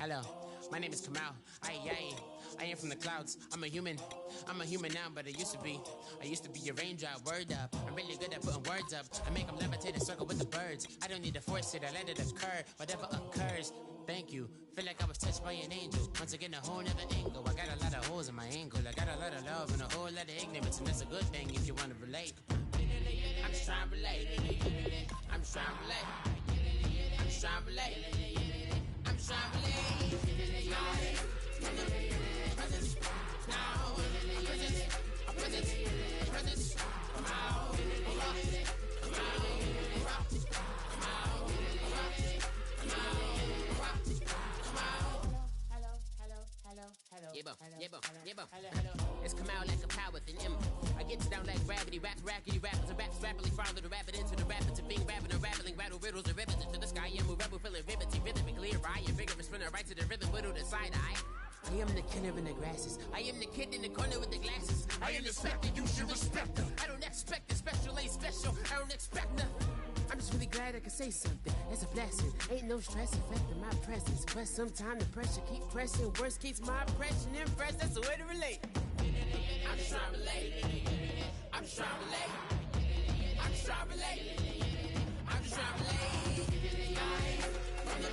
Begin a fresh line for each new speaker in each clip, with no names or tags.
Hello, my name is Kamal. I am from the clouds. I'm a human now, but I used to be a raindrop. Word up, I'm really good at putting words up. I make them levitate and circle with the birds. I don't need to force it, I let it occur. Whatever occurs, thank you. Feel like I was touched by an angel. Once again, a whole nother angle. I got a lot of holes in my angle. I got a lot of love and a whole lot of ignorance, and that's a good thing if you want to relate. I'm just trying to relate. I'm just trying to relate. I'm just trying to relate. I'm just trying to relate. Presence now. Presence. Come out. Hello. It's come out like a power within him. I get you down like gravity, rackety rappers and raps rapidly follow the rabbit into the rapids and being rapping and rattling, rattle riddles and rivets into the sky. I'm a rebel feeling rivety, rhythmically right, and vigorous spinner right to the rhythm, widow the side eye. I am the killer in the grasses. I am the kid in the corner with the glasses. I am the spectre, you should respect them. I don't expect the special, ain't special. I don't expect nothing. I'm just really glad I can say something. It's a blessing. Ain't no stress affecting my presence. But sometimes the pressure keep pressing. Worst keeps my impression impressed. That's the way to relate. I'm just trying to relate. I'm just trying to relate. I'm just trying to relate. I'm just trying to relate. From the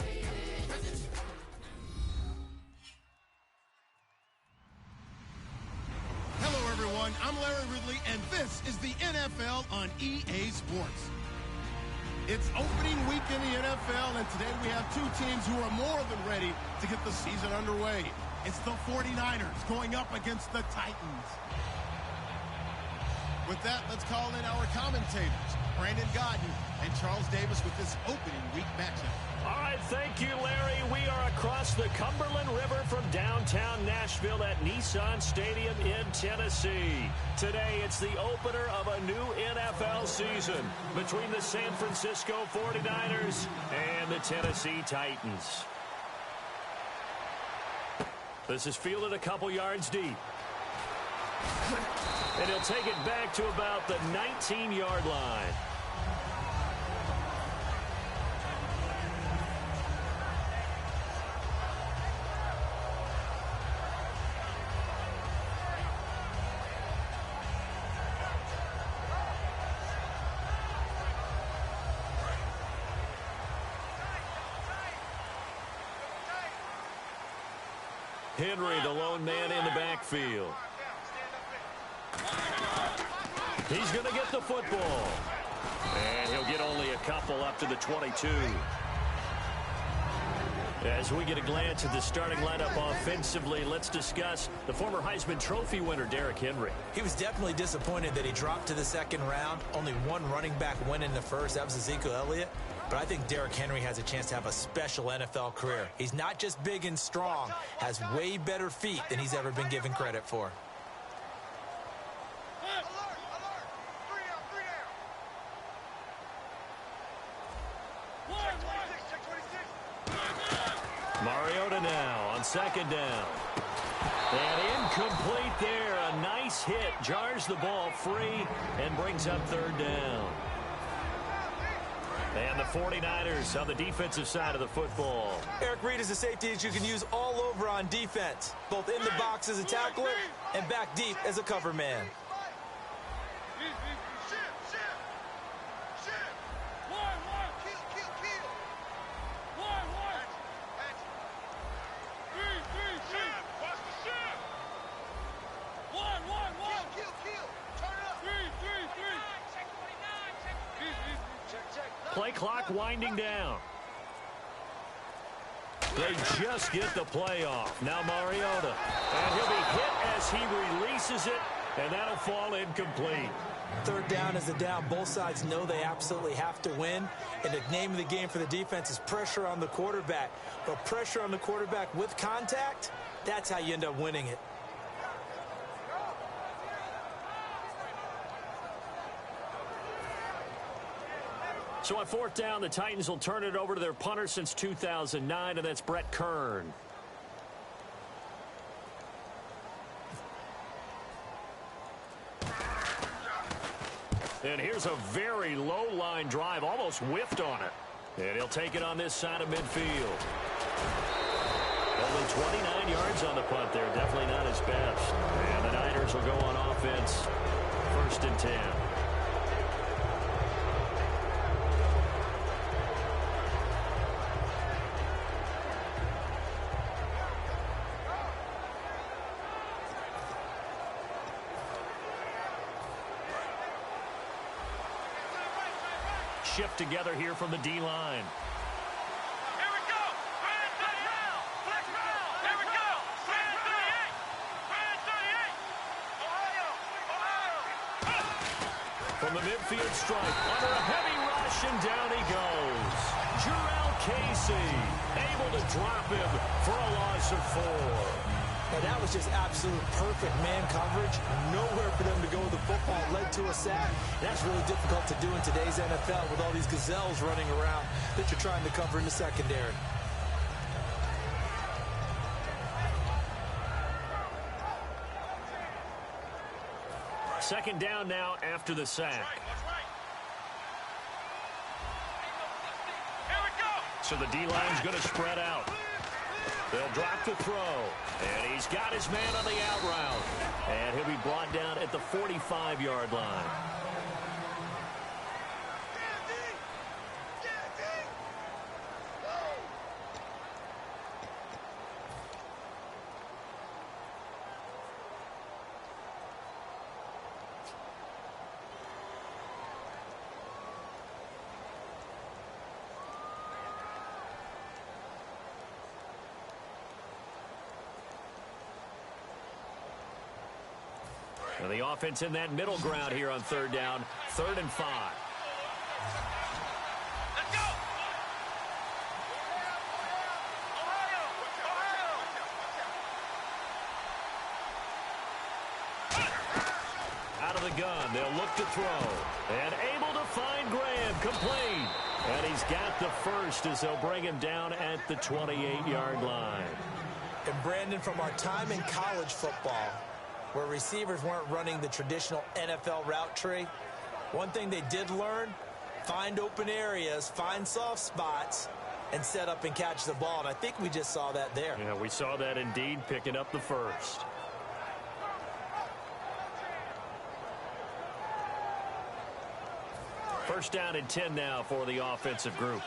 presence.
Hello, everyone. I'm Larry Ridley, and this is the NFL on EA Sports. It's opening week in the NFL, and today we have two teams who are more than ready to get the season underway. It's the 49ers going up against the Titans. With that, let's call in our commentators, Brandon Godden and Charles Davis, with this opening week matchup.
All right, thank you, Larry. We are across the Cumberland River from downtown Nashville at Nissan Stadium in Tennessee. Today, it's the opener of a new NFL season between the San Francisco 49ers and the Tennessee Titans. This is fielded a couple yards deep. And he'll take it back to about the 19-yard line. Henry, the lone man in the backfield. He's going to get the football. And he'll get only a couple up to the 22. As we get a glance at the starting lineup offensively, let's discuss the former Heisman Trophy winner, Derrick Henry.
He was definitely disappointed that he dropped to the second round. Only one running back win in the first. That was Ezekiel Elliott. But I think Derrick Henry has a chance to have a special NFL career. He's not just big and strong, has way better feet than he's ever been given credit for.
Mariota now on second down. And incomplete there. A nice hit. Jars the ball free and brings up third down. And the 49ers on the defensive side of the football.
Eric Reed is a safety that you can use all over on defense, both in the box as a tackler and back deep as a cover man.
Play clock winding down. They just get the play off. Now Mariota. And he'll be hit as he releases it, and that'll fall incomplete.
Third down is a down. Both sides know they absolutely have to win. And the name of the game for the defense is pressure on the quarterback. But pressure on the quarterback with contact, that's how you end up winning it.
So on fourth down, the Titans will turn it over to their punter since 2009, and that's Brett Kern. And here's a very low line drive, almost whiffed on it. And he'll take it on this side of midfield. Only 29 yards on the punt there. Definitely not his best. And the Niners will go on offense. 1st and 10. Shift together here from the D-line.
Here we go. Brand 38. Flex round. Here we go. Brand 38. Brand 38. Ohio. Ohio.
From the midfield stripe, under a heavy rush, and down he goes. Jarrell Casey able to drop him for a loss of 4.
And that was just absolute perfect man coverage. Nowhere for them to go with the football. Led to a sack. That's really difficult to do in today's NFL with all these gazelles running around that you're trying to cover in the secondary.
Second down now after the sack.
Here we go.
So the D-line's going to spread out. They'll drop the throw. And he's got his man on the out route. And he'll be brought down at the 45-yard line. And the offense in that middle ground here on 3rd down. 3rd and 5.
Let's go. Ohio. Ohio.
Out of the gun, they'll look to throw. And able to find Graham, complete. And he's got the first as they'll bring him down at the 28-yard line.
And Brandon, from our time in college football, where receivers weren't running the traditional NFL route tree, one thing they did learn, find open areas, find soft spots, and set up and catch the ball. And I think we just saw that there.
Yeah, we saw that indeed, picking up the first. First down and 10 now for the offensive group.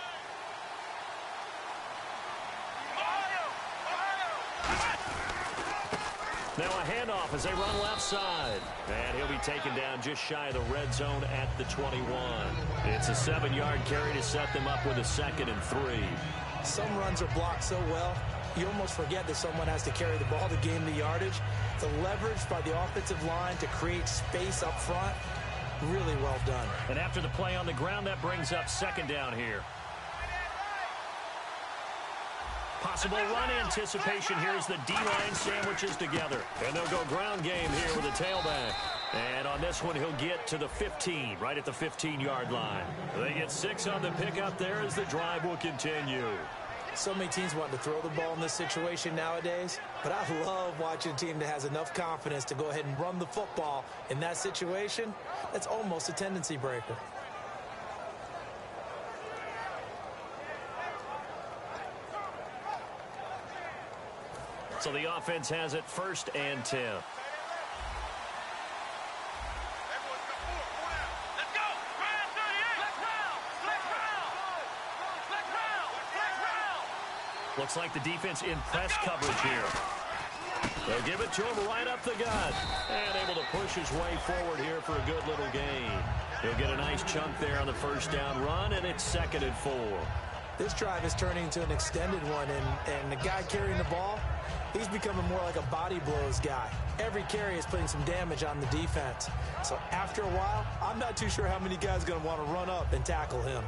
Now a handoff as they run left side. And he'll be taken down just shy of the red zone at the 21. It's a 7-yard carry to set them up with a 2nd and 3.
Some runs are blocked so well, you almost forget that someone has to carry the ball to gain the yardage. The leverage by the offensive line to create space up front, really well done.
And after the play on the ground, that brings up 2nd down here. Possible run anticipation here as the D-line sandwiches together. And they'll go ground game here with a tailback. And on this one, he'll get to the 15, right at the 15-yard line. They get 6 on the pickup there as the drive will continue.
So many teams want to throw the ball in this situation nowadays, but I love watching a team that has enough confidence to go ahead and run the football in that situation. That's almost a tendency breaker.
So the offense has it 1st and 10. Looks like the defense in press coverage here. They'll give it to him right up the gut. And able to push his way forward here for a good little gain. He'll get a nice chunk there on the 1st down run, and it's 2nd and 4.
This drive is turning into an extended one, and the guy carrying the ball, he's becoming more like a body blows guy. Every carry is putting some damage on the defense. So after a while, I'm not too sure how many guys are going to want to run up and tackle him.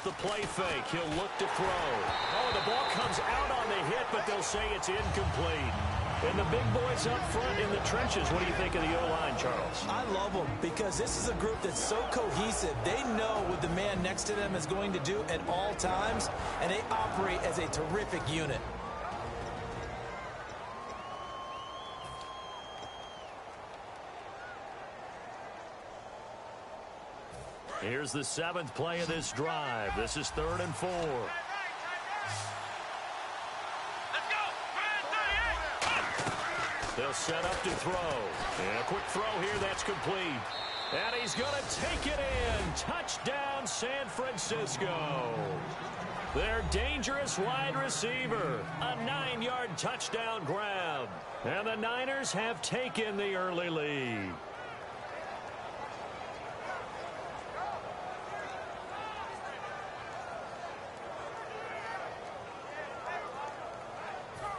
The play fake. He'll look to throw. Oh, the ball comes out on the hit, but they'll say it's incomplete. And the big boys up front in the trenches. What do you think of the O-line, Charles?
I love them because this is a group that's so cohesive. They know what the man next to them is going to do at all times, and they operate as a terrific unit.
Here's the 7th play of this drive. This is 3rd and 4.
Let's go.
They'll set up to throw. And a quick throw here. That's complete. And he's going to take it in. Touchdown, San Francisco. Their dangerous wide receiver. A 9-yard touchdown grab. And the Niners have taken the early lead.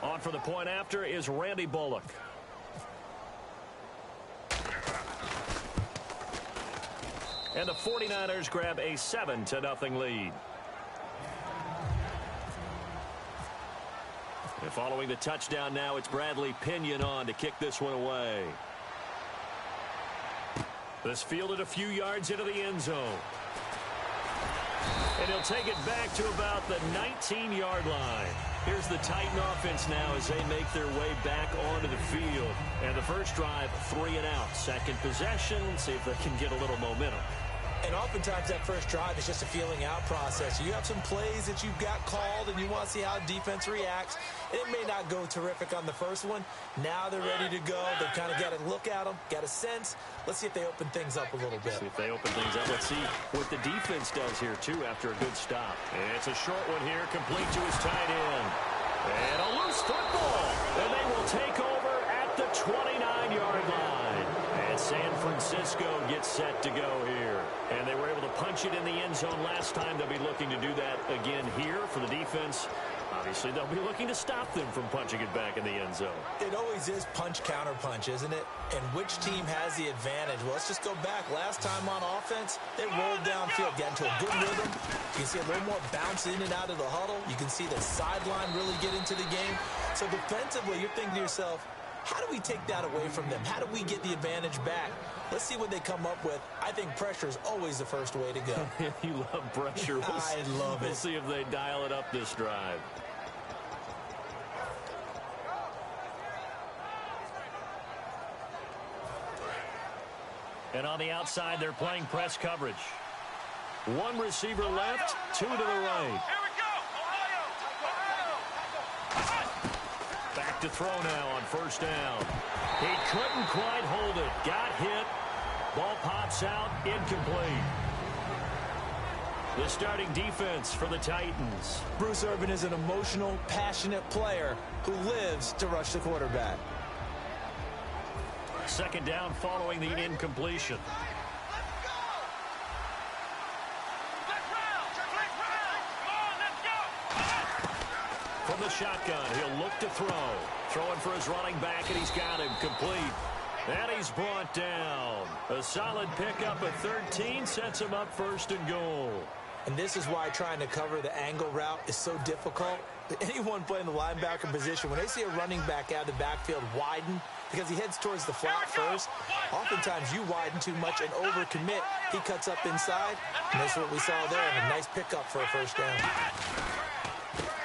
On for the point after is Randy Bullock. And the 49ers grab a 7-0 lead. And following the touchdown now, it's Bradley Pinion on to kick this one away. This fielded a few yards into the end zone. And he'll take it back to about the 19-yard line. Here's the Titan offense now as they make their way back onto the field. And the first drive, 3 and out. Second possession, see if they can get a little momentum.
And oftentimes that first drive is just a feeling out process. You have some plays that you've got called and you want to see how defense reacts. It may not go terrific on the first one. Now they're ready to go. They've kind of got to look at them, got a sense. Let's see if they open things up a little bit.
See if they open things up. Let's see what the defense does here, too, after a good stop. And it's a short one here, complete to his tight end. And a loose football. And they will take over at the 29-yard line. And San Francisco gets set to go here. And they were able to punch it in the end zone last time. They'll be looking to do that again here for the defense. Obviously, they'll be looking to stop them from punching it back in the end zone.
It always is punch, counter punch, isn't it? And which team has the advantage? Well, let's just go back. Last time on offense, they rolled downfield, got into a good rhythm. You can see a little more bounce in and out of the huddle. You can see the sideline really get into the game. So defensively, you're thinking to yourself, how do we take that away from them? How do we get the advantage back? Let's see what they come up with. I think pressure is always the first way to go.
You love pressure.
I love it.
We'll see if they dial it up this drive. And on the outside, they're playing press coverage. One receiver left, 2 to the right.
Here we go. Ohio.
Back to throw now on first down. He couldn't quite hold it. Got hit. Ball pops out. Incomplete. The starting defense for the Titans.
Bruce Irvin is an emotional, passionate player who lives to rush the quarterback.
Second down following the incompletion. From the shotgun, he'll look to throw. Throwing for his running back, and he's got him complete. And he's brought down. A solid pickup of 13 sets him up 1st and goal.
And this is why trying to cover the angle route is so difficult. Anyone playing the linebacker position, when they see a running back out of the backfield widen, because he heads towards the flat first, oftentimes you widen too much and overcommit. He cuts up inside, and that's what we saw there. A nice pickup for a first down.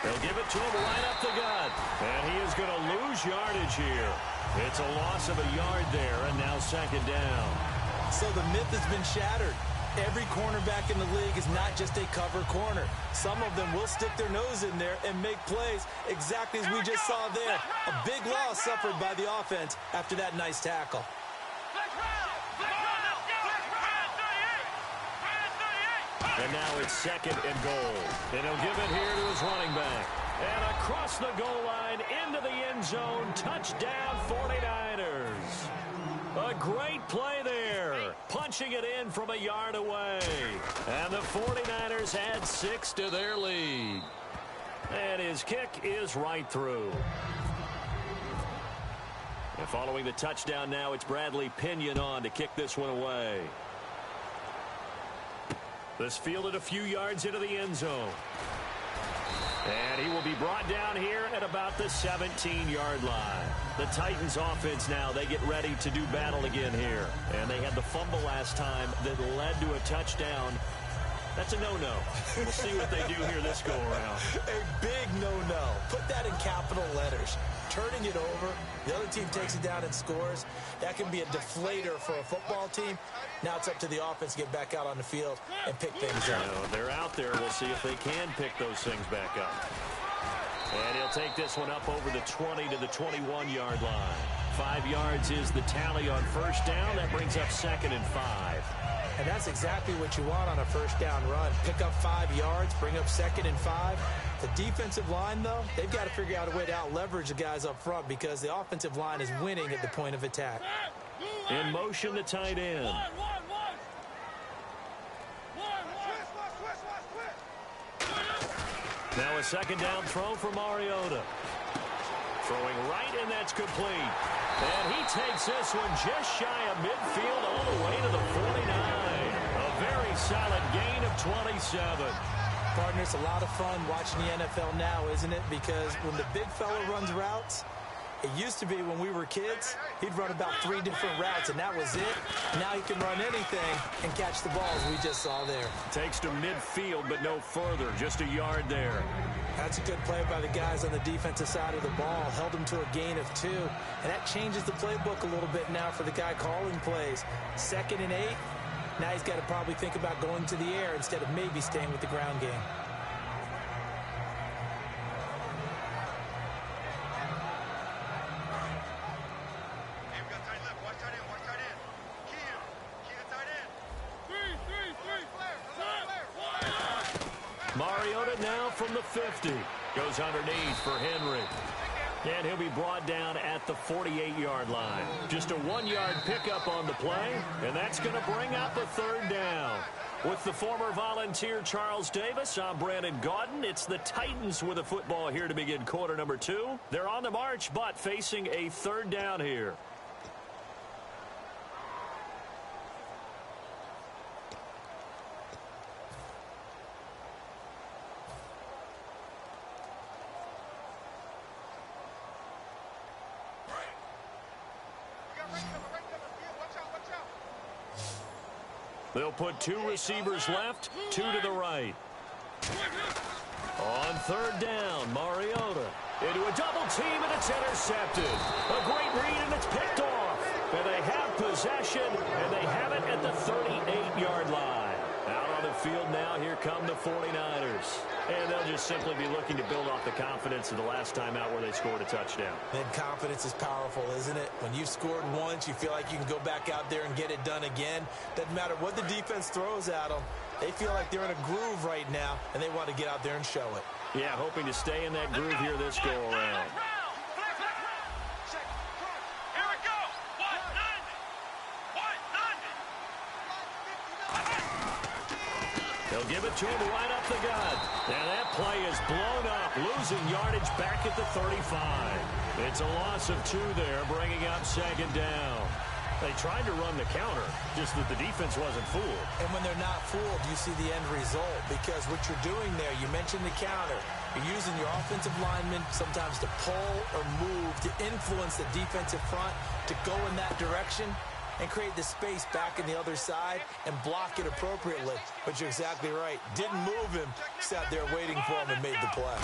They'll give it to him right up the gut. And he is going to lose yardage here. It's a loss of a yard there, and now second down.
So the myth has been shattered. Every cornerback in the league is not just a cover corner. Some of them will stick their nose in there and make plays exactly as we just saw there. A big loss suffered by the offense after that nice tackle.
And now it's 2nd and goal. And he'll give it here to his running back. And across the goal line into the end zone. Touchdown 49ers. A great play there. Punching it in from a yard away. And the 49ers add 6 to their lead. And his kick is right through. And following the touchdown now, it's Bradley Pinion on to kick this one away. This fielded a few yards into the end zone. And he will be brought down here at about the 17-yard line. The Titans offense now, they get ready to do battle again here. And they had the fumble last time that led to a touchdown. That's a no-no. We'll see what they do here this go-around.
A big no-no. Put that in capital letters. turning it over. The other team takes it down and scores. That can be a deflator for a football team. Now it's up to the offense to get back out on the field and pick things up.
They're out there. We'll see if they can pick those things back up. And he'll take this one up over the 20 to the 21-yard line. 5 yards is the tally on first down. That brings up 2nd and 5.
And that's exactly what you want on a first down run. Pick up 5 yards, bring up 2nd and 5. The defensive line, though, they've got to figure out a way to out-leverage the guys up front because the offensive line is winning at the point of attack.
In motion, the tight end. Now a 2nd down throw for Mariota. Throwing right, and that's complete. And he takes this one just shy of midfield all the way to the 49. A very solid gain of 27.
Partner, it's a lot of fun watching the NFL now, isn't it? Because when the big fella runs routes, it used to be when we were kids, he'd run about 3 different routes, and that was it. Now he can run anything and catch the balls we just saw there.
Takes to midfield, but no further. Just a yard there.
That's a good play by the guys on the defensive side of the ball. Held him to a gain of 2. And that changes the playbook a little bit now for the guy calling plays. 2nd and 8. Now he's got to probably think about going to the air instead of maybe staying with the ground game.
Mariota now from the 50. Goes underneath for Henry. And he'll be brought down at the 48-yard line. Just a 1-yard pickup on the play, and that's going to bring up a 3rd down. With the former Volunteer Charles Davis, I'm Brandon Gaudin. It's the Titans with a football here to begin quarter number 2. They're on the march, but facing a 3rd down here. They'll put 2 receivers left, 2 to the right. On 3rd down, Mariota into a double team, and it's intercepted. A great read, and it's picked off. And they have possession, and they have it at the 38-yard line. Out on the field now, here come the 49ers. And they'll just simply be looking to build off the confidence of the last time out where they scored a touchdown.
And confidence is powerful, isn't it? When you've scored once, you feel like you can go back out there and get it done again. Doesn't matter what the defense throws at them. They feel like they're in a groove right now, and they want to get out there and show it.
Yeah, hoping to stay in that groove here this go-around.
Here we go. 190.
They'll give it to him right up the gut. And that play is blown up, losing yardage back at the 35. It's a loss of 2 there, bringing up 2nd down. They tried to run the counter, just that the defense wasn't fooled.
And when they're not fooled, you see the end result. Because what you're doing there, you mentioned the counter. You're using your offensive linemen sometimes to pull or move, to influence the defensive front, to go in that direction and create the space back in the other side and block it appropriately. But you're exactly right. Didn't move him, sat there waiting for him and made the play.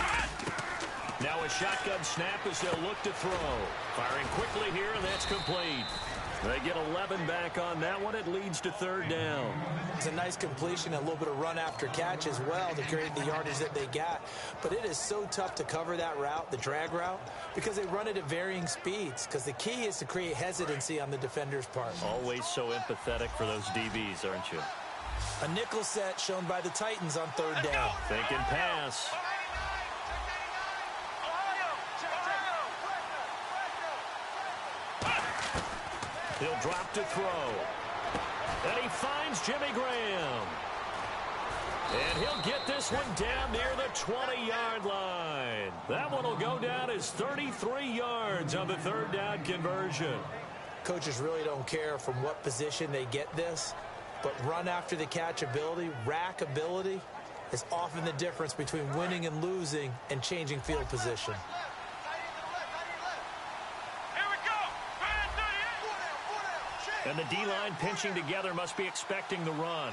Now a shotgun snap as they'll look to throw. Firing quickly here, and that's complete. They get 11 back on that one. It leads to 3rd down.
It's a nice completion, a little bit of run after catch as well to create the yardage that they got. But it is so tough to cover that route, the drag route, because they run it at varying speeds. Because the key is to create hesitancy on the defender's part.
Always so empathetic for those DBs, aren't you?
A nickel set shown by the Titans on 3rd down.
Thinking pass. He'll drop to throw. And he finds Jimmy Graham. And he'll get this one down near the 20-yard line. That one will go down as 33 yards on the 3rd down conversion.
Coaches really don't care from what position they get this, but run after the catch ability, rack ability, is often the difference between winning and losing and changing field position.
And the D-line pinching together must be expecting the run.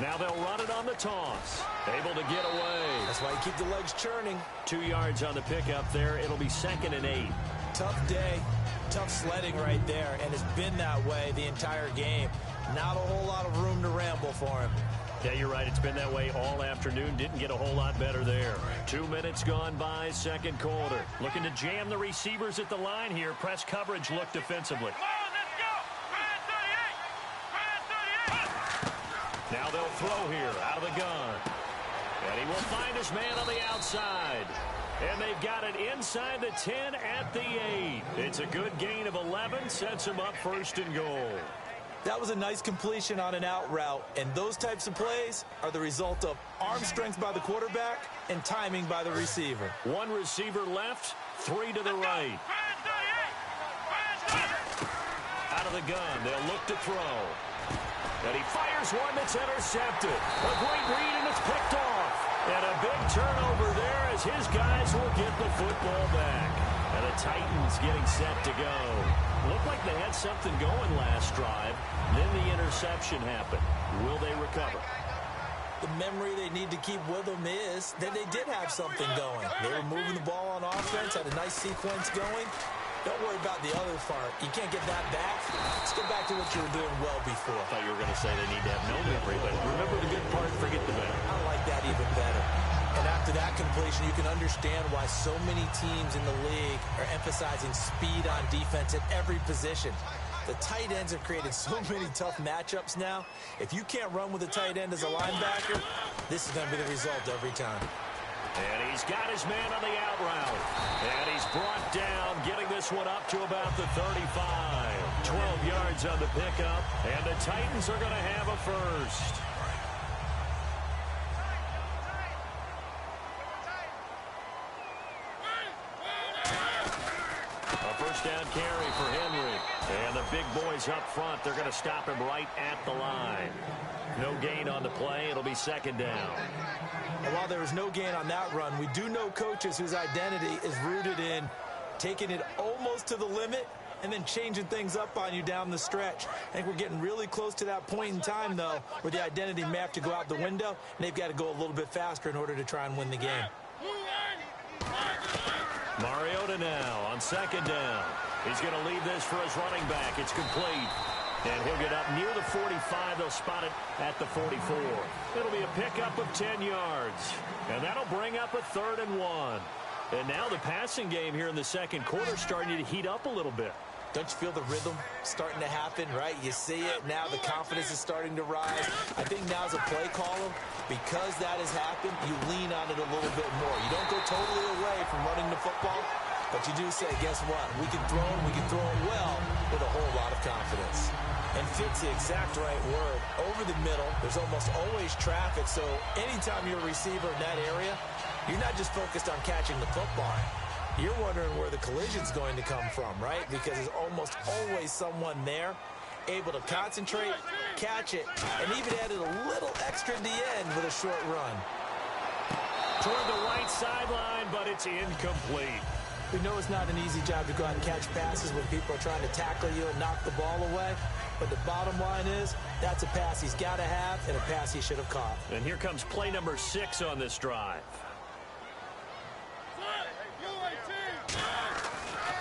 Now they'll run it on the toss. Able to get away.
That's why you keep the legs churning.
2 yards on the pickup there. It'll be 2nd and 8.
Tough day, tough sledding right there, and it's been that way the entire game. Not a whole lot of room to ramble for him.
Yeah, you're right. It's been that way all afternoon. Didn't get a whole lot better there. 2 minutes gone by, second quarter. Looking to jam the receivers at the line here. Press coverage look defensively. Now they'll throw here out of the gun. And he will find his man on the outside. And they've got it inside the 10 at the 8. It's a good gain of 11. Sets him up 1st and goal.
That was a nice completion on an out route, and those types of plays are the result of arm strength by the quarterback and timing by the receiver.
1 receiver left, 3 to the right. Out of the gun, they'll look to throw. And he fires one that's intercepted. A great read, and it's picked off. And a big turnover there as his guys will get the football back. And the Titans getting set to go. Looked like they had something going last drive. Then the interception happened. Will they recover?
The memory they need to keep with them is that they did have something going. They were moving the ball on offense, had a nice sequence going. Don't worry about the other part. You can't get that back. Let's get back to what you were doing well before.
I thought you were going to say they need to have no memory, but remember the good part, forget the bad.
I like that even better. And after that completion, you can understand why so many teams in the league are emphasizing speed on defense at every position. The tight ends have created so many tough matchups now. If you can't run with a tight end as a linebacker, this is going to be the result every time.
And he's got his man on the out route. And he's brought down, getting this one up to about the 35. 12 yards on the pickup, and the Titans are going to have a first. A first down carry for Henry. And the big boys up front, they're going to stop him right at the line. No gain on the play. It'll be 2nd down.
And while there was no gain on that run, we do know coaches whose identity is rooted in taking it almost to the limit and then changing things up on you down the stretch. I think we're getting really close to that point in time, though, where the identity may have to go out the window, and they've got to go a little bit faster in order to try and win the game.
Mariota now on 2nd down. He's going to leave this for his running back. It's complete. And he'll get up near the 45. They'll spot it at the 44. It'll be a pickup of 10 yards. And that'll bring up a 3rd and 1. And now the passing game here in the second quarter starting to heat up a little bit.
Don't you feel the rhythm starting to happen, right? You see it now. The confidence is starting to rise. I think now as a play caller, because that has happened, you lean on it a little bit more. You don't go totally away from running the football, but you do say, guess what? We can throw it well with a whole lot of confidence. And fit's the exact right word. Over the middle, there's almost always traffic, so anytime you're a receiver in that area, you're not just focused on catching the football. You're wondering where the collision's going to come from, right? Because there's almost always someone there able to concentrate, catch it, and even added a little extra at the end with a short run.
Toward the right sideline, but it's incomplete.
We know it's not an easy job to go out and catch passes when people are trying to tackle you and knock the ball away. But the bottom line is, that's a pass he's got to have and a pass he should have caught.
And here comes play number 6 on this drive.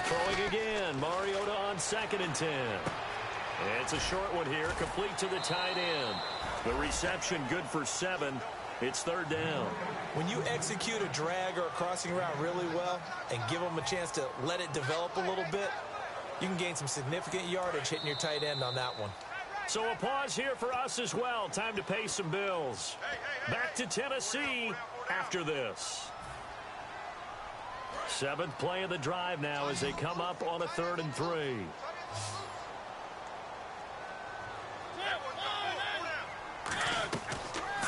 Throwing again, Mariota on 2nd and 10. And it's a short one here, complete to the tight end. The reception good for 7. It's 3rd down.
When you execute a drag or a crossing route really well and give them a chance to let it develop a little bit, you can gain some significant yardage hitting your tight end on that one.
So a pause here for us as well. Time to pay some bills. Back to Tennessee after this. 7th play of the drive now as they come up on a 3rd and 3.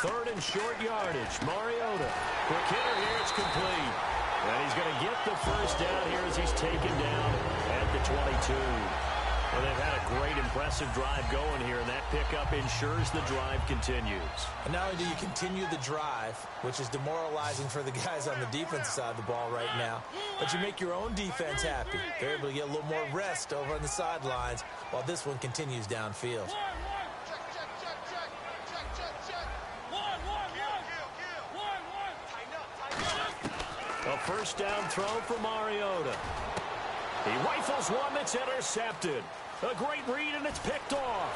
Third and short yardage. Mariota. Quick hitter here. It's complete. And he's going to get the first down here as he's taken down at the 22. Well, they've had a great, impressive drive going here, and that pickup ensures the drive continues.
And not only do you continue the drive, which is demoralizing for the guys on the defensive side of the ball right now, but you make your own defense happy. They're able to get a little more rest over on the sidelines while this one continues downfield.
A first down throw for Mariota. He rifles one that's intercepted. A great read, and it's picked off.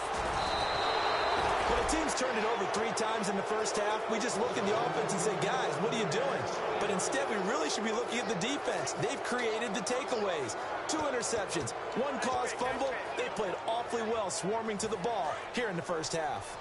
When a team's turned it over 3 times in the first half, we just look at the offense and say, guys, what are you doing? But instead, we really should be looking at the defense. They've created the takeaways. 2 interceptions, 1 caused fumble. They played awfully well swarming to the ball here in the first half.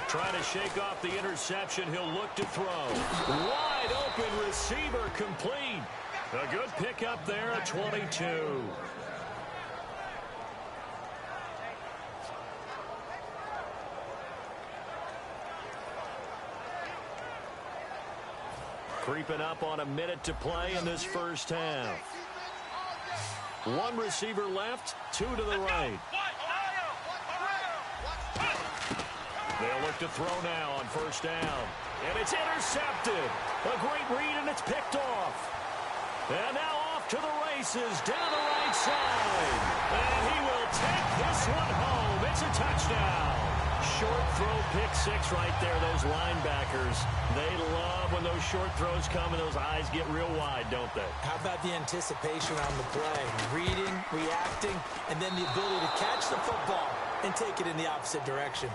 Trying to shake off the interception. He'll look to throw. Wide open receiver complete. A good pickup there at 22. Creeping up on a minute to play in this first half. 1 receiver left, 2 to the right. They'll look to throw now on first down. And it's intercepted. A great read, and it's picked off. And now off to the races down the right side. And he will take this one home. It's a touchdown. Short throw, pick 6 right there. Those linebackers, they love when those short throws come and those eyes get real wide, don't they?
How about the anticipation on the play? Reading, reacting, and then the ability to catch the football and take it in the opposite direction.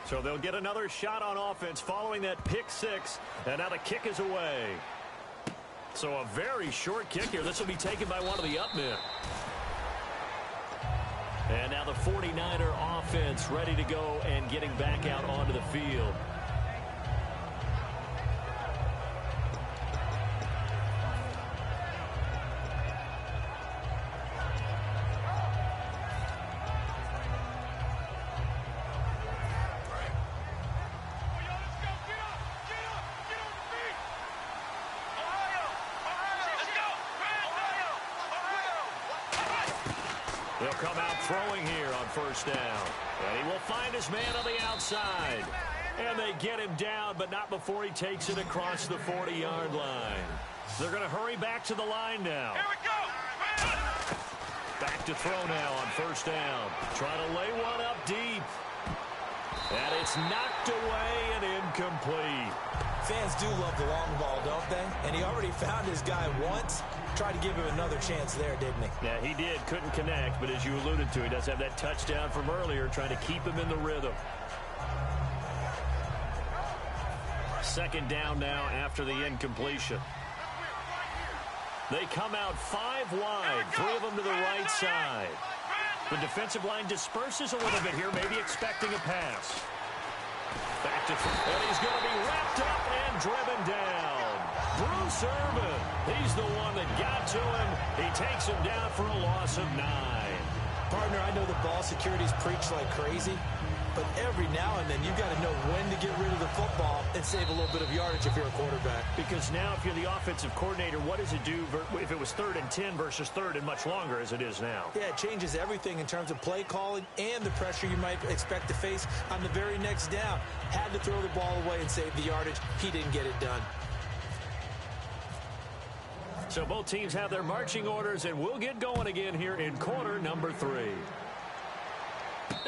So they'll get another shot on offense following that pick 6. And now the kick is away. So a very short kick here. This will be taken by one of the up men. And now the 49er offense ready to go and getting back out onto the field. They'll come out throwing here on first down. And he will find his man on the outside. And they get him down, but not before he takes it across the 40-yard line. They're going to hurry back to the line now.
Here we go.
Back to throw now on first down. Trying to lay one up deep. And it's knocked away and incomplete.
Fans do love the long ball, don't they? And he already found his guy once. Tried to give him another chance there, didn't he?
Yeah, he did. Couldn't connect, but as you alluded to, he does have that touchdown from earlier, trying to keep him in the rhythm. Second down now after the incompletion. They come out 5 wide, 3 of them to the right side. The defensive line disperses a little bit here, maybe expecting a pass. Back to and he's going to be wrapped up and driven down. Bruce Irvin, he's the one that got to him. He takes him down for a loss of 9.
Partner, I know the ball security's preached like crazy, but every now and then you've got to know when to get rid of the football and save a little bit of yardage if you're a quarterback.
Because now if you're the offensive coordinator, what does it do if it was 3rd and 10 versus 3rd and much longer as it is now?
Yeah, it changes everything in terms of play calling and the pressure you might expect to face on the very next down. Had to throw the ball away and save the yardage. He didn't get it done.
So both teams have their marching orders, and we'll get going again here in quarter number 3.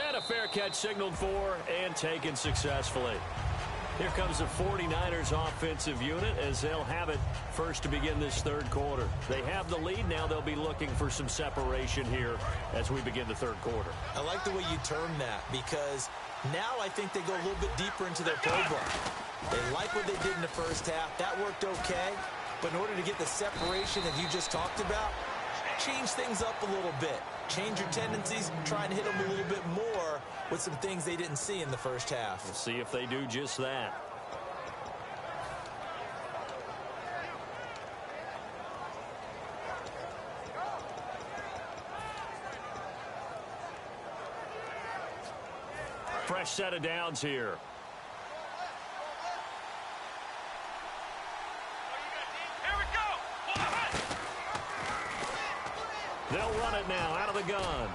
And a fair catch signaled for and taken successfully. Here comes the 49ers offensive unit as they'll have it first to begin this 3rd quarter. They have the lead. Now they'll be looking for some separation here as we begin the 3rd quarter.
I like the way you term that because now I think they go a little bit deeper into their playbook. They like what they did in the first half. That worked okay. But in order to get the separation that you just talked about, change things up a little bit. Change your tendencies, try and hit them a little bit more with some things they didn't see in the first half.
We'll see if they do just that. Fresh set of downs here. They'll run it now out of the gun.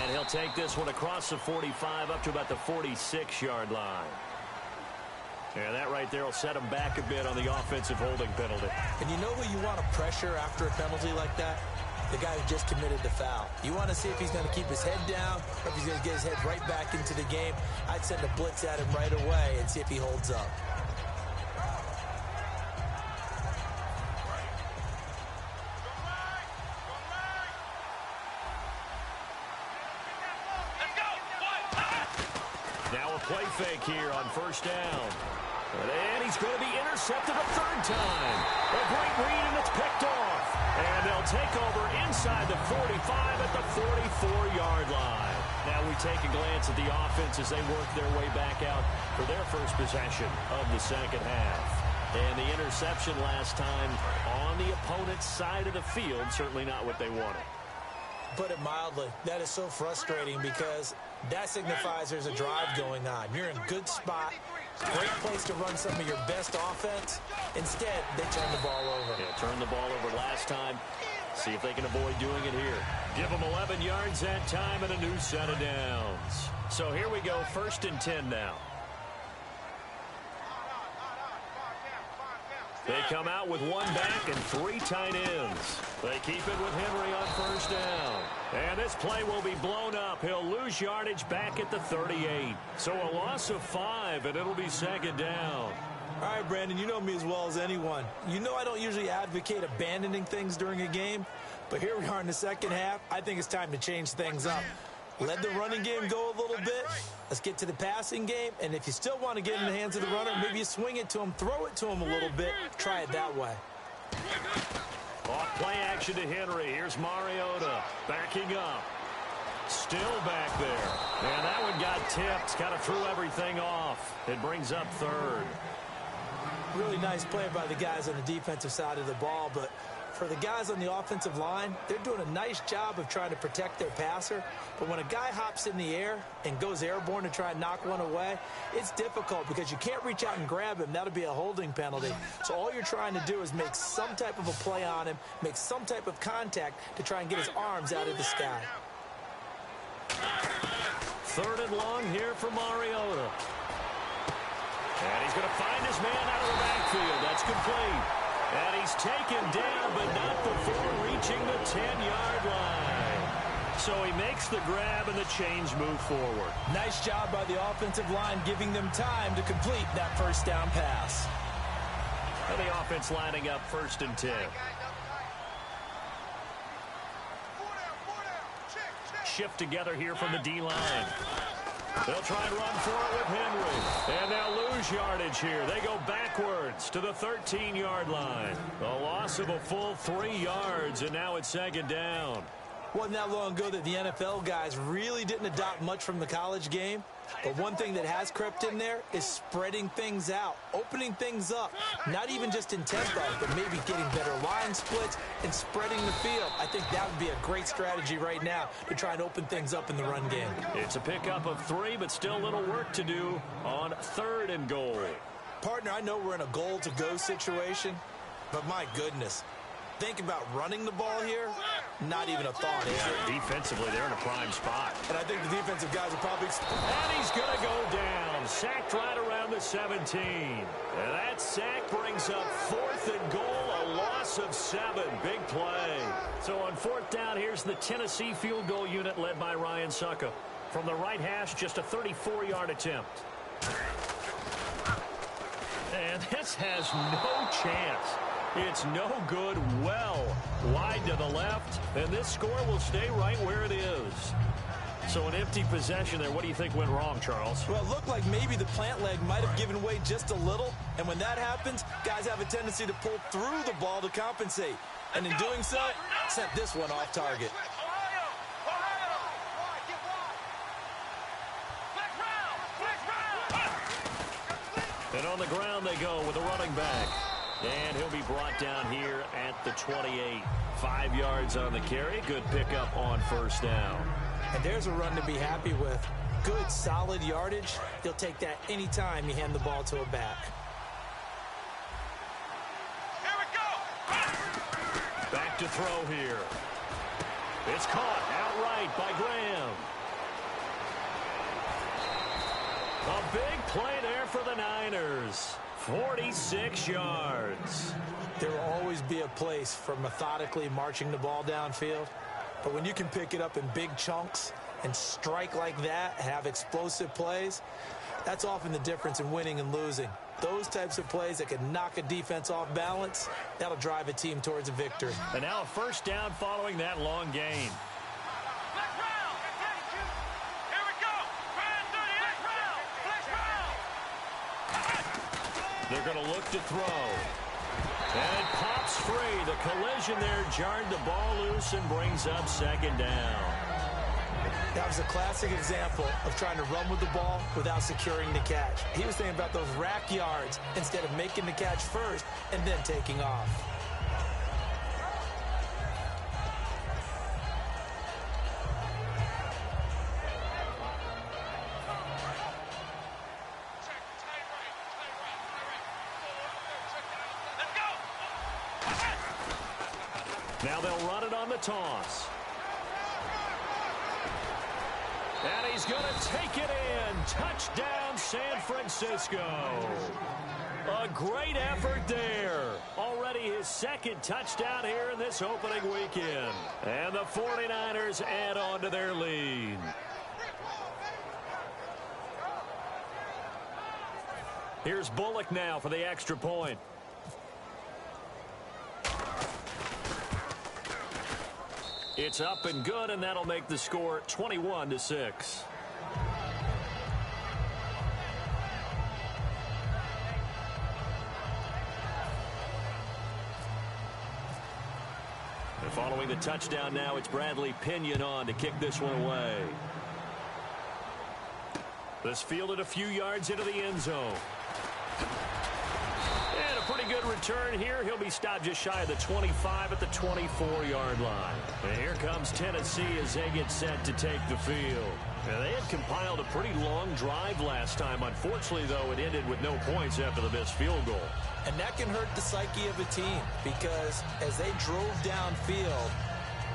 And he'll take this one across the 45 up to about the 46-yard line. And that right there will set him back a bit on the offensive holding penalty.
And you know who you want to pressure after a penalty like that? The guy who just committed the foul. You want to see if he's going to keep his head down or if he's going to get his head right back into the game. I'd send a blitz at him right away and see if he holds up.
Now a play fake here on first down. And he's going to be intercepted a third time. A great read, and it's picked off. And they'll take over inside the 45 at the 44-yard line. Now we take a glance at the offense as they work their way back out for their first possession of the second half. And the interception last time on the opponent's side of the field, certainly not what they wanted.
Put it mildly, that is so frustrating because that signifies there's a drive going on. You're in a good spot, great place to run some of your best offense. Instead, they turn the ball over.
Yeah, turned the ball over last time. See if they can avoid doing it here. Give them 11 yards that time and a new set of downs. So here we go, 1st and 10 now. They come out with one back and 3 tight ends. They keep it with Henry on first down. And this play will be blown up. He'll lose yardage back at the 38. So a loss of 5, and it'll be 2nd down.
All right, Brandon, you know me as well as anyone. You know I don't usually advocate abandoning things during a game, but here we are in the second half. I think it's time to change things up. Let the running game go a little bit. Let's get to the passing game. And if you still want to get in the hands of the runner, maybe you swing it to him, throw it to him a little bit. Try it that way.
Off play action to Henry. Here's Mariota backing up. Still back there. And that one got tipped. Kind of threw everything off. It brings up 3rd.
Really nice play by the guys on the defensive side of the ball, but for the guys on the offensive line, they're doing a nice job of trying to protect their passer. But when a guy hops in the air and goes airborne to try and knock one away, it's difficult because you can't reach out and grab him. That'll be a holding penalty. So all you're trying to do is make some type of a play on him, make some type of contact to try and get his arms out of the sky.
3rd and long here for Mariota. And he's going to find his man out of the backfield. That's complete. And he's taken down, but not before reaching the 10-yard line. So he makes the grab, and the chains move forward.
Nice job by the offensive line giving them time to complete that first down pass.
And the offense lining up 1st and 10. Shift together here from the D-line. They'll try and run for it with Henry. And they'll lose yardage here. They go backwards to the 13-yard line. A loss of a full 3 yards, and now it's 2nd down.
Wasn't that long ago that the NFL guys really didn't adopt much from the college game. But one thing that has crept in there is spreading things out, opening things up, not even just in tempo, but maybe getting better line splits and spreading the field. I think that would be a great strategy right now to try and open things up in the run game.
It's a pickup of 3, but still a little work to do on 3rd and goal.
Partner, I know we're in a goal-to-go situation, but my goodness. Think about running the ball here, not even a thought, is it?
Defensively, they're in a prime spot.
And I think the defensive guys are probably...
And he's going to go down. Sacked right around the 17. And that sack brings up 4th and goal, a loss of 7. Big play. So on 4th down, here's the Tennessee field goal unit led by Ryan Sucka. From the right hash, just a 34-yard attempt. And this has no chance. It's no good, well wide to the left, and this score will stay right where it is. So an empty possession there. What do you think went wrong, Charles?
Well, it looked like maybe the plant leg might have given way just a little, and when that happens, guys have a tendency to pull through the ball to compensate. And in doing so, sent this one off target.
And on the ground they go with a running back. And he'll be brought down here at the 28. 5 yards on the carry. Good pickup on 1st down.
And there's a run to be happy with. Good, solid yardage. He'll take that anytime you hand the ball to a back.
Here we go.
Back to throw here. It's caught outright by Graham. A big play there for the Niners. 46 yards.
There will always be a place for methodically marching the ball downfield. But when you can pick it up in big chunks and strike like that, have explosive plays, that's often the difference in winning and losing. Those types of plays that can knock a defense off balance, that'll drive a team towards a victory.
And now a first down following that long gain. They're going to look to throw. And it pops free. The collision there jarred the ball loose and brings up second down.
That was a classic example of trying to run with the ball without securing the catch. He was thinking about those rack yards instead of making the catch first and then taking off.
Now they'll run it on the toss. And he's going to take it in. Touchdown, San Francisco. A great effort there. Already his second touchdown here in this opening weekend. And the 49ers add on to their lead. Here's Bullock now for the extra point. It's up and good, and that'll make the score 21-6. And following the touchdown now, it's Bradley Pinion on to kick this one away. This fielded a few yards into the end zone. And a pretty good return here. He'll be stopped just shy of the 25 at the 24-yard line. And here comes Tennessee as they get set to take the field. And they had compiled a pretty long drive last time. Unfortunately, though, it ended with no points after the missed field goal.
And that can hurt the psyche of a team because as they drove downfield,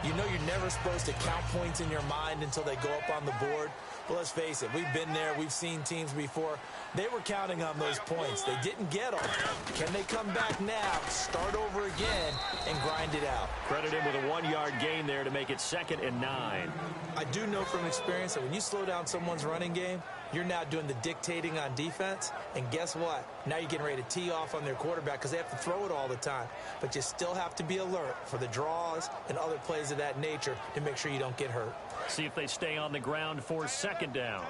you know you're never supposed to count points in your mind until they go up on the board. But let's face it, we've been there. We've seen teams before. They were counting on those points. They didn't get them. Can they come back now, start over again, and grind it out?
Credit him with a 1-yard gain there to make it 2nd and 9.
I do know from experience that when you slow down someone's running game, you're now doing the dictating on defense. And guess what? Now you're getting ready to tee off on their quarterback because they have to throw it all the time. But you still have to be alert for the draws and other plays of that nature to make sure you don't get hurt.
See if they stay on the ground for 2nd down.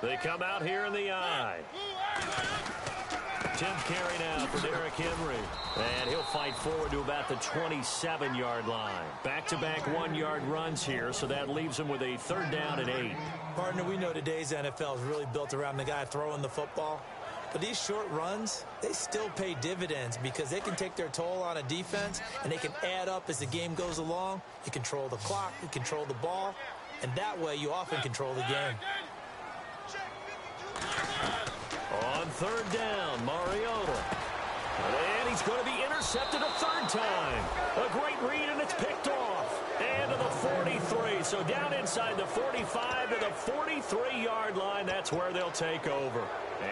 They come out here in the eye. 10th carry now for Derrick Henry. And he'll fight forward to about the 27-yard line. Back-to-back 1-yard runs here, so that leaves him with a 3rd down and 8.
Partner, we know today's NFL is really built around the guy throwing the football. But these short runs, they still pay dividends because they can take their toll on a defense and they can add up as the game goes along. You control the clock, you control the ball, and that way you often control the game.
On 3rd down, Mariota. And he's going to be intercepted a 3rd time. A great read, and it's picked off. And to the 43. So down inside the 45 to the 43-yard line. That's where they'll take over.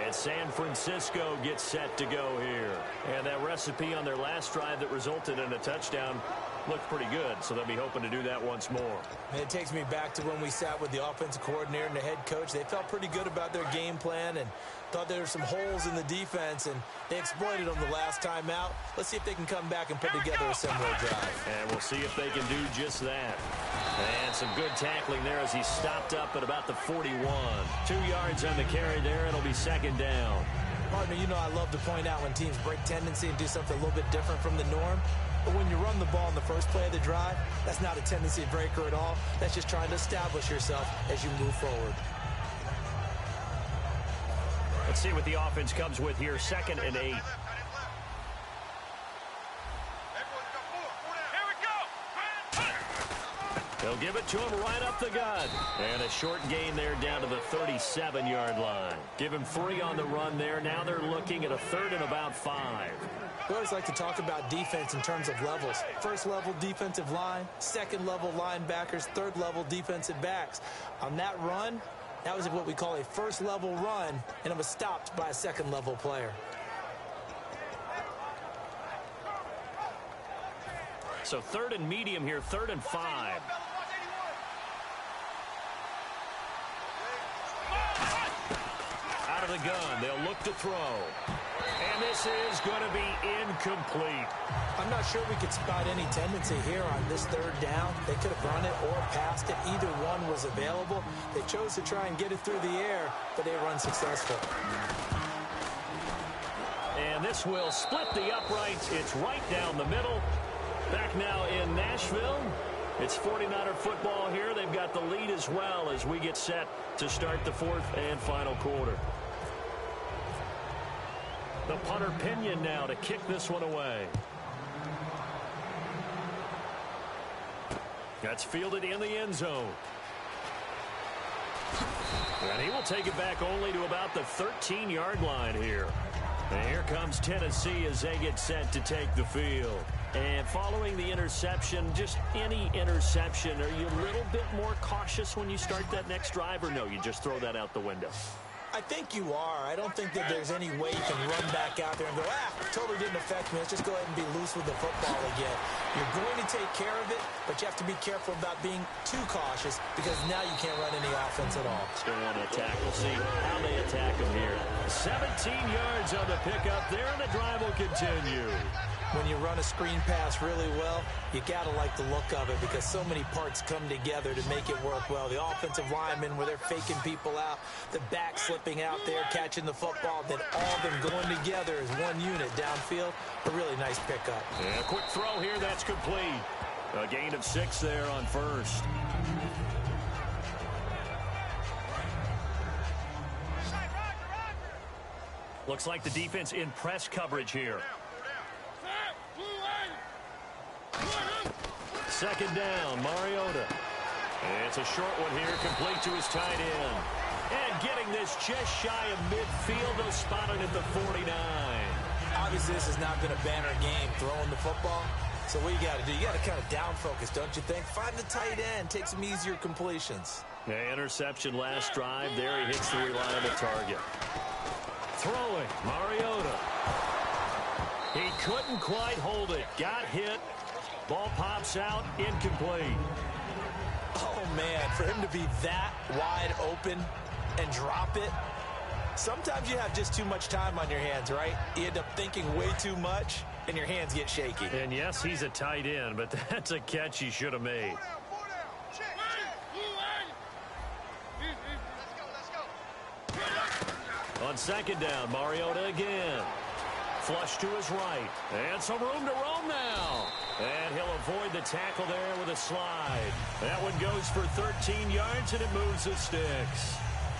And San Francisco gets set to go here. And that recipe on their last drive that resulted in a touchdown looked pretty good, so they'll be hoping to do that once more.
And it takes me back to when we sat with the offensive coordinator and the head coach. They felt pretty good about their game plan and thought there were some holes in the defense, and they exploited them the last time out. Let's see if they can come back and put together a similar drive.
And we'll see if they can do just that. And some good tackling there as he stopped up at about the 41. 2 yards on the carry there. It'll be 2nd down.
Partner, you know I love to point out when teams break tendency and do something a little bit different from the norm. But when you run the ball in the first play of the drive, that's not a tendency breaker at all. That's just trying to establish yourself as you move forward.
Let's see what the offense comes with here. 2nd and 8. They'll give it to him right up the gut. And a short gain there down to the 37-yard line. Give him 3 on the run there. Now they're looking at a 3rd and about 5.
We always like to talk about defense in terms of levels. First level defensive line, second level linebackers, third level defensive backs. On that run, That was what we call a first-level run, and it was stopped by a second-level player.
So 3rd and medium here, 3rd and 5. Out of the gun, they'll look to throw. And this is going to be incomplete.
I'm not sure we could spot any tendency here on this 3rd down. They could have run it or passed it. Either one was available. They chose to try and get it through the air, but they were unsuccessful.
And this will split the uprights. It's right down the middle. Back now in Nashville. It's 49er football here. They've got the lead as well as we get set to start the 4th and final quarter. The punter Pinion now to kick this one away. That's fielded in the end zone. And he will take it back only to about the 13-yard line here. And here comes Tennessee as they get set to take the field. And following the interception, just any interception, are you a little bit more cautious when you start that next drive, or no, you just throw that out the window?
I think you are. I don't think that there's any way you can run back out there and go, totally didn't affect me. Let's just go ahead and be loose with the football again. You're going to take care of it, but you have to be careful about being too cautious because now you can't run any offense at all.
Still want to attack. We'll see how they attack him here. 17 yards on the pickup there, and the drive will continue.
When you run a screen pass really well, you got to like the look of it because so many parts come together to make it work well. The offensive linemen where they're faking people out, the back slipping out there, catching the football, then all of them going together as one unit downfield. A really nice pickup.
And a quick throw here, that's complete. A gain of 6 there on 1st. Looks like the defense in press coverage here. 2nd down, Mariota. It's a short one here, complete to his tight end. And getting this just shy of midfield, they'll spot it at the 49.
Obviously, this has not been a banner game throwing the football. So what you got to do, you got to kind of down focus, don't you think? Find the tight end, take some easier completions.
Yeah, interception last drive. There he hits the reliable target. Throwing, Mariota. He couldn't quite hold it. Got hit. Ball pops out, incomplete.
Oh, man, for him to be that wide open and drop it. Sometimes you have just too much time on your hands, right? You end up thinking way too much, and your hands get shaky.
And yes, he's a tight end, but that's a catch he should have made. On 2nd down, Mariota again. Flush to his right. And some room to roam now. And he'll avoid the tackle there with a slide. That one goes for 13 yards, and it moves the sticks.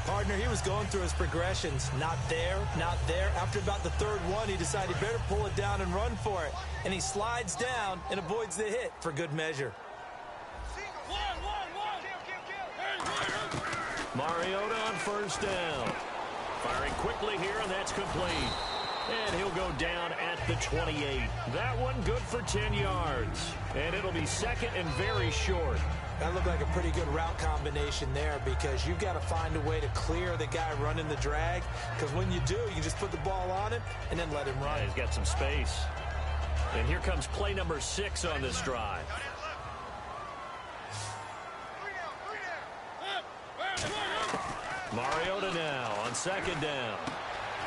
Partner, he was going through his progressions. Not there, not there. After about the 3rd one, he decided better pull it down and run for it. And he slides down and avoids the hit for good measure.
Mariota on 1st down. Firing quickly here, and that's complete. And he'll go down at the 28. That one good for 10 yards. And it'll be 2nd and very short.
That looked like a pretty good route combination there because you've got to find a way to clear the guy running the drag. Because when you do, you just put the ball on him and then let him run.
Yeah, he's got some space. And here comes play number 6 on this drive. Mariota now on 2nd down.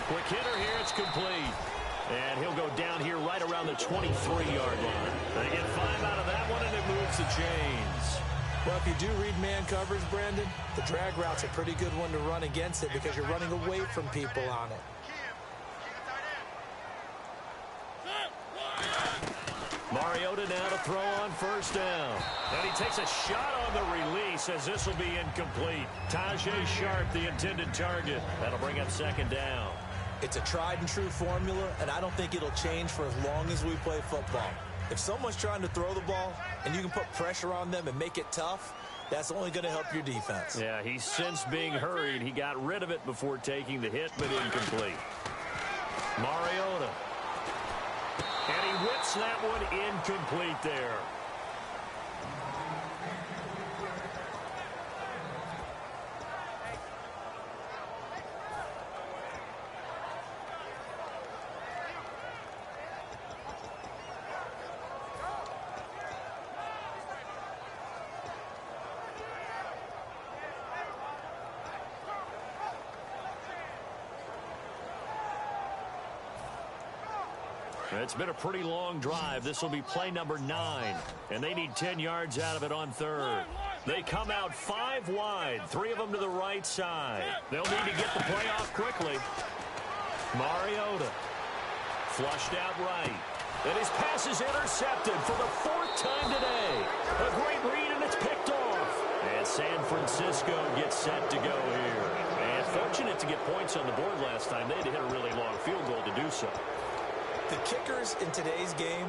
Quick hitter here, it's complete. And he'll go down here right around the 23-yard line. They get 5 out of that one, and it moves the chains.
Well, if you do read man coverage, Brandon, the drag route's a pretty good one to run against it because you're running away from people on it.
Mariota now to throw on 1st down. And he takes a shot on the release as this will be incomplete. Tajay Sharp, the intended target. That'll bring up 2nd down.
It's a tried-and-true formula, and I don't think it'll change for as long as we play football. If someone's trying to throw the ball and you can put pressure on them and make it tough, that's only going to help your defense.
Yeah, he's since being hurried. He got rid of it before taking the hit, but incomplete. Mariota. And he whips that one incomplete there. It's been a pretty long drive. This will be play number 9, and they need 10 yards out of it on third. They come out 5 wide, 3 of them to the right side. They'll need to get the play off quickly. Mariota flushed out right. And his pass is intercepted for the 4th time today. A great read, and it's picked off. And San Francisco gets set to go here. And fortunate to get points on the board last time. They had to hit a really long field goal to do so.
The kickers in today's game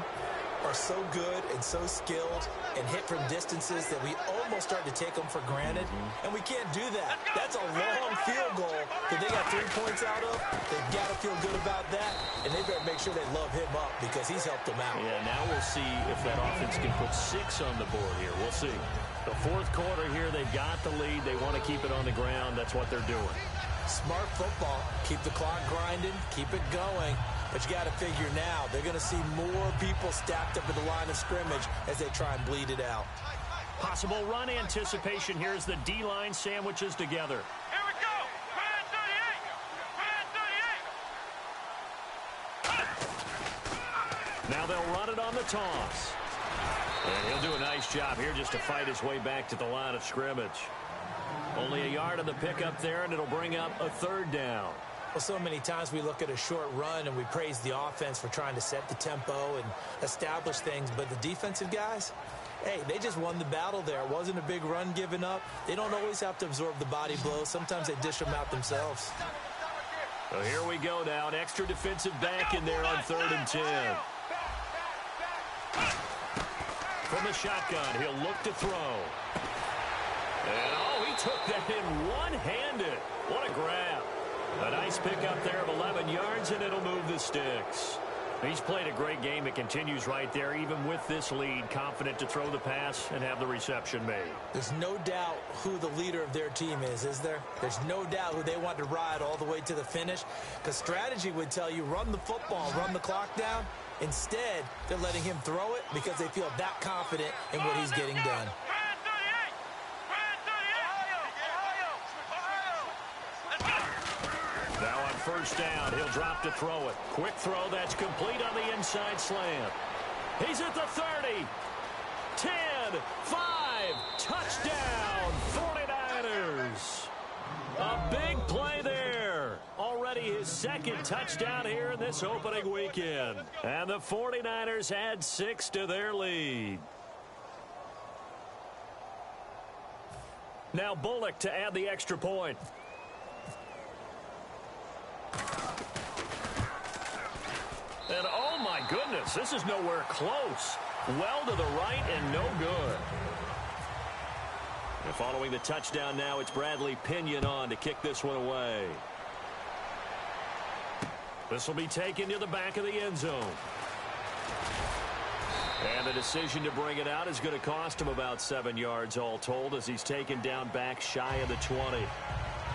are so good and so skilled and hit from distances that we almost start to take them for granted, and we can't do that. That's a long field goal that they got 3 points out of. They've got to feel good about that, and they better make sure they love him up because he's helped them out.
Yeah, now we'll see if that offense can put 6 on the board here. We'll see. The 4th quarter here, they've got the lead. They want to keep it on the ground. That's what they're doing.
Smart football. Keep the clock grinding. Keep it going. But you got to figure now, they're going to see more people stacked up at the line of scrimmage as they try and bleed it out.
Possible run anticipation. Here's the D-line sandwiches together.
Here we go. Brand 38.
Now they'll run it on the toss. And he'll do a nice job here just to fight his way back to the line of scrimmage. Only a yard on the pickup there, and it'll bring up a 3rd down.
Well, so many times we look at a short run and we praise the offense for trying to set the tempo and establish things, but the defensive guys, hey, they just won the battle there. It wasn't a big run given up. They don't always have to absorb the body blows. Sometimes they dish them out themselves.
So here we go now. An extra defensive back in there on 3rd and 10. From the shotgun, he'll look to throw. And, oh, he took that in one-handed. What a grab. A nice pickup there of 11 yards, and it'll move the sticks. He's played a great game. It continues right there, even with this lead, confident to throw the pass and have the reception made.
There's no doubt who the leader of their team is there? There's no doubt who they want to ride all the way to the finish, because strategy would tell you run the football, run the clock down. Instead, they're letting him throw it because they feel that confident in what he's getting done.
Now on 1st down, he'll drop to throw it. Quick throw that's complete on the inside slant. He's at the 30. 10, 5, touchdown, 49ers. A big play there. Already his 2nd touchdown here in this opening weekend. And the 49ers add 6 to their lead. Now Bullock to add the extra point. And oh my goodness, this is nowhere close. Well to the right and no good. And following the touchdown now, it's Bradley Pinion on to kick this one away. This will be taken to the back of the end zone. And the decision to bring it out is going to cost him about 7 yards all told as he's taken down back shy of the 20.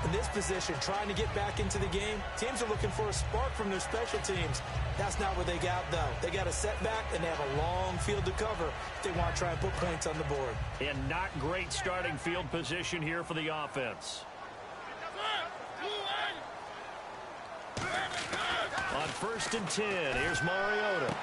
In this position, trying to get back into the game, teams are looking for a spark from their special teams. That's not what they got, though. They got a setback, and they have a long field to cover if they want to try and put points on the board.
And not great starting field position here for the offense. On 1st and 10, here's Mariota.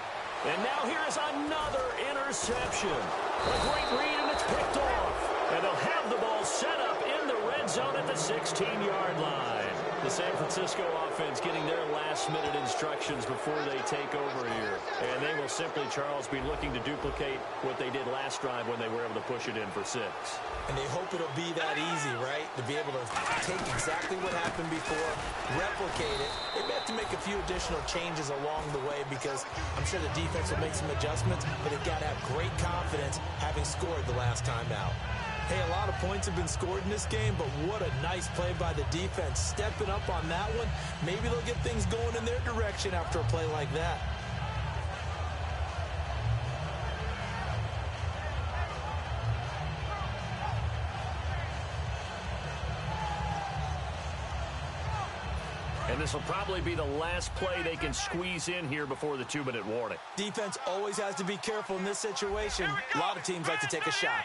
And now here is another interception. A great read, and it's picked off. And they'll have the ball set up in the red zone at the 16-yard line. The San Francisco offense getting their last-minute instructions before they take over here. And they will simply, Charles, be looking to duplicate what they did last drive when they were able to push it in for 6.
And they hope it'll be that easy, right? To be able to take exactly what happened before, replicate it. They may have to make a few additional changes along the way because I'm sure the defense will make some adjustments, but they've got to have great confidence having scored the last time out. Hey, a lot of points have been scored in this game, but what a nice play by the defense. Stepping up on that one, maybe they'll get things going in their direction after a play like that.
And this will probably be the last play they can squeeze in here before the 2-minute warning.
Defense always has to be careful in this situation. A lot of teams like to take a shot.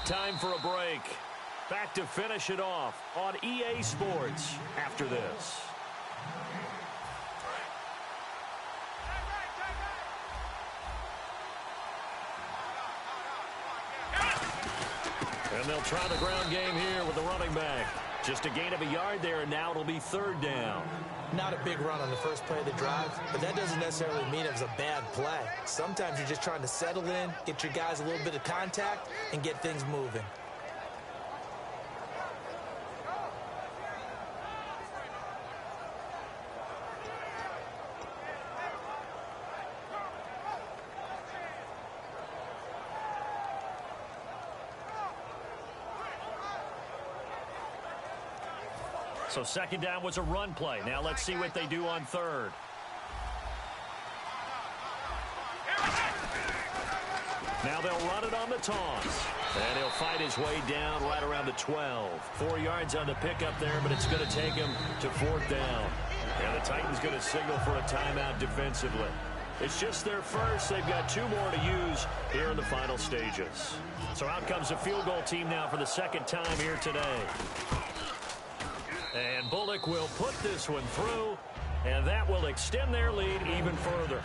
Time for a break. Back to finish it off on EA Sports after this. And they'll try the ground game here with the running back. Just a gain of a yard there, and now it'll be third down.
Not a big run on the first play of the drive, but that doesn't necessarily mean it was a bad play. Sometimes you're just trying to settle in, get your guys a little bit of contact, and get things moving.
So second down was a run play. Now let's see what they do on third. Now they'll run it on the toss. And he'll fight his way down right around the 12. 4 yards on the pickup there, but it's going to take him to fourth down. And the Titans going to signal for a timeout defensively. It's just their first. They've got 2 more to use here in the final stages. So out comes a field goal team now for the second time here today. And Bullock will put this one through, and that will extend their lead even further.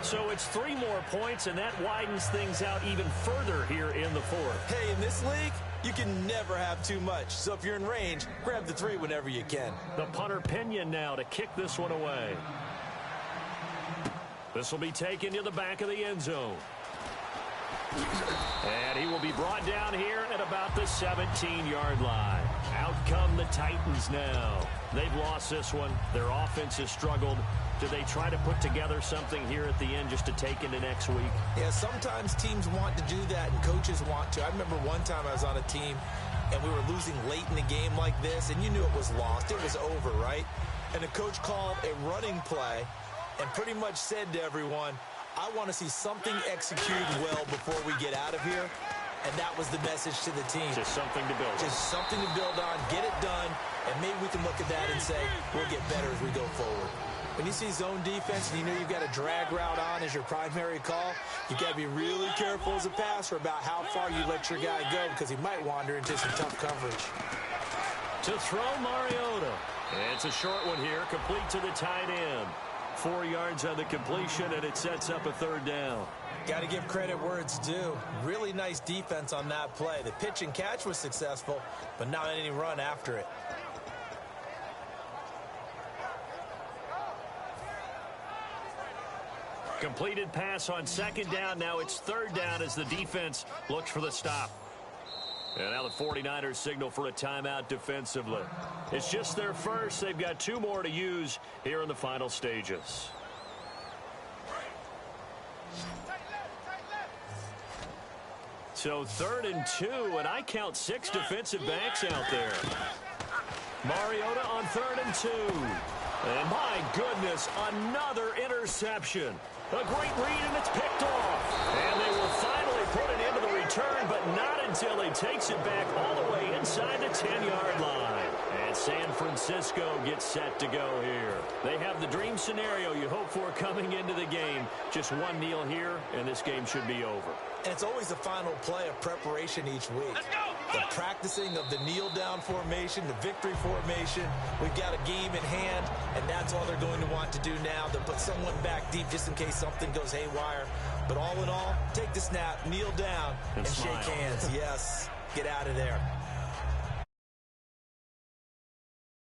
So it's 3 more points, and that widens things out even further here in the fourth.
Hey, in this league, you can never have too much. So if you're in range, grab the 3 whenever you can.
The punter Pinion now to kick this one away. This will be taken to the back of the end zone. And he will be brought down here at about the 17-yard line. Out come the Titans now. They've lost this one. Their offense has struggled. Do they try to put together something here at the end just to take into next week?
Yeah, sometimes teams want to do that and coaches want to. I remember one time I was on a team and we were losing late in the game like this, and you knew it was lost. It was over, right? And the coach called a running play and pretty much said to everyone, I want to see something executed well before we get out of here. And that was the message to the team.
Just something to build on.
Just something to build on, get it done, and maybe we can look at that and say, we'll get better as we go forward. When you see zone defense and you know you've got a drag route on as your primary call, you've got to be really careful as a passer about how far you let your guy go because he might wander into some tough coverage.
To throw Mariota. It's a short one here, complete to the tight end. 4 yards on the completion, and it sets up a third down.
Got to give credit where it's due. Really nice defense on that play. The pitch and catch was successful, but not any run after it.
Completed pass on second down. Now it's third down as the defense looks for the stop. And now the 49ers signal for a timeout defensively. It's just their first. They've got 2 more to use here in the final stages. So 3rd and 2, and I count 6 defensive backs out there. Mariota on 3rd and 2. And my goodness, another interception. A great read, and it's picked off. And they will finally put it into the return, but not until he takes it back all the way inside the 10-yard line. And San Francisco gets set to go here. They have the dream scenario you hope for coming into the game. Just one kneel here, and this game should be over.
And it's always the final play of preparation each week. The practicing of the kneel-down formation, the victory formation. We've got a game in hand, and that's all they're going to want to do now. They'll put someone back deep just in case something goes haywire. But all in all, take the snap, kneel down, and shake hands. Yes, get out of there.